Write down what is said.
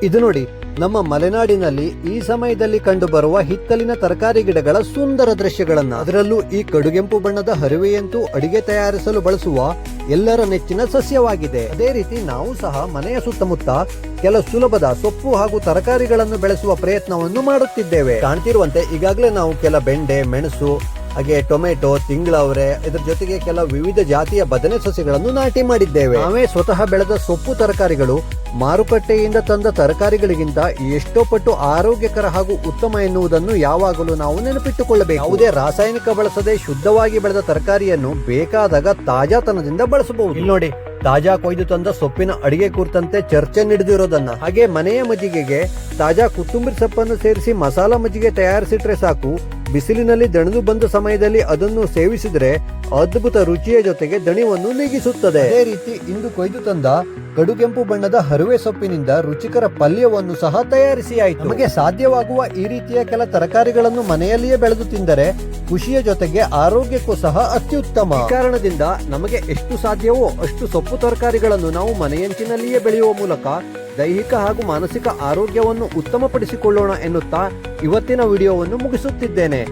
ಇದು ನೋಡಿ, ನಮ್ಮ ಮಲೆನಾಡಿನಲ್ಲಿ ಈ ಸಮಯದಲ್ಲಿ ಕಂಡುಬರುವ ಹಿತ್ತಲಿನ ತರಕಾರಿ ಗಿಡಗಳ ಸುಂದರ ದೃಶ್ಯಗಳನ್ನ. ಅದರಲ್ಲೂ ಈ ಕಡುಗೆಂಪು ಬಣ್ಣದ ಹರಿವೆಯಂತೂ ಅಡಿಗೆ ತಯಾರಿಸಲು ಬಳಸುವ ಎಲ್ಲರ ನೆಚ್ಚಿನ ಸಸ್ಯವಾಗಿದೆ. ಅದೇ ರೀತಿ ನಾವು ಸಹ ಮನೆಯ ಸುತ್ತಮುತ್ತ ಕೆಲ ಸುಲಭದ ಸೊಪ್ಪು ಹಾಗೂ ತರಕಾರಿಗಳನ್ನು ಬೆಳೆಸುವ ಪ್ರಯತ್ನವನ್ನು ಮಾಡುತ್ತಿದ್ದೇವೆ. ಕಾಣ್ತಿರುವಂತೆ ಈಗಾಗಲೇ ನಾವು ಕೆಲ ಬೆಂಡೆ, ಮೆಣಸು, ಹಾಗೆ ಟೊಮೆಟೊ, ತಿಂಗಳವರೆ, ಇದರ ಜೊತೆಗೆ ಕೆಲ ವಿವಿಧ ಜಾತಿಯ ಬದನೆ ಸಸ್ಯಗಳನ್ನು ನಾಟಿ ಮಾಡಿದ್ದೇವೆ. ನಾವೇ ಸ್ವತಃ ಬೆಳೆದ ಸೊಪ್ಪು ತರಕಾರಿಗಳು ಮಾರುಕಟ್ಟೆಯಿಂದ ತಂದ ತರಕಾರಿಗಳಿಗಿಂತ ಎಷ್ಟೋ ಪಟ್ಟು ಆರೋಗ್ಯಕರ ಹಾಗೂ ಉತ್ತಮ ಎನ್ನುವುದನ್ನು ಯಾವಾಗಲೂ ನಾವು ನೆನಪಿಟ್ಟುಕೊಳ್ಳಬೇಕು. ಯಾವುದೇ ರಾಸಾಯನಿಕ ಬಳಸದೆ ಶುದ್ಧವಾಗಿ ಬೆಳೆದ ತರಕಾರಿಯನ್ನು ಬೇಕಾದಾಗ ತಾಜಾತನದಿಂದ ಬಳಸಬಹುದು. ಇಲ್ಲಿ ನೋಡಿ, ತಾಜಾ ಕೊಯ್ದು ತಂದ ಸೊಪ್ಪಿನ ಅಡಿಗೆ ಕುರಿತಂತೆ ಚರ್ಚೆ ನಡೆದಿರೋದನ್ನ. ಹಾಗೆ ಮನೆಯ ಮಜ್ಜಿಗೆಗೆ ತಾಜಾ ಕೊತ್ತಂಬರಿ ಸೊಪ್ಪನ್ನು ಸೇರಿಸಿ ಮಸಾಲಾ ಮಜ್ಜಿಗೆ ತಯಾರಿಸಿಟ್ರೆ ಸಾಕು. ಬಿಸಿಲಿನಲ್ಲಿ ದಣಿದು ಬಂದ ಸಮಯದಲ್ಲಿ ಅದನ್ನು ಸೇವಿಸಿದ್ರೆ ಅದ್ಭುತ ರುಚಿಯ ಜೊತೆಗೆ ದಣಿವನ್ನು ನೀಗಿಸುತ್ತದೆ. ಅದೇ ರೀತಿ ಇಂದು ಕೊಯ್ದು ತಂದ ಕಡುಗೆಂಪು ಬಣ್ಣದ ಹರಿವೆ ಸೊಪ್ಪಿನಿಂದ ರುಚಿಕರ ಪಲ್ಯವನ್ನು ಸಹ ತಯಾರಿಸಿ ಆಯಿತು. ನಮಗೆ ಸಾಧ್ಯವಾಗುವ ಈ ರೀತಿಯ ಕೆಲ ತರಕಾರಿಗಳನ್ನು ಮನೆಯಲ್ಲಿಯೇ ಬೆಳೆದು ತಿಂದರೆ ಖುಷಿಯ ಜೊತೆಗೆ ಆರೋಗ್ಯಕ್ಕೂ ಸಹ ಅತ್ಯುತ್ತಮ. ಈ ಕಾರಣದಿಂದ ನಮಗೆ ಎಷ್ಟು ಸಾಧ್ಯವೋ ಅಷ್ಟು ಸೊಪ್ಪು ತರಕಾರಿಗಳನ್ನು ನಾವು ಮನೆಯಂಚಿನಲ್ಲಿಯೇ ಬೆಳೆಯುವ ಮೂಲಕ ದೈಹಿಕ ಹಾಗೂ ಮಾನಸಿಕ ಆರೋಗ್ಯವನ್ನು ಉತ್ತಮಪಡಿಸಿಕೊಳ್ಳೋಣ ಎನ್ನುತ್ತಾ ಇವತ್ತಿನ ವಿಡಿಯೋವನ್ನು ಮುಗಿಸುತ್ತಿದ್ದೇನೆ.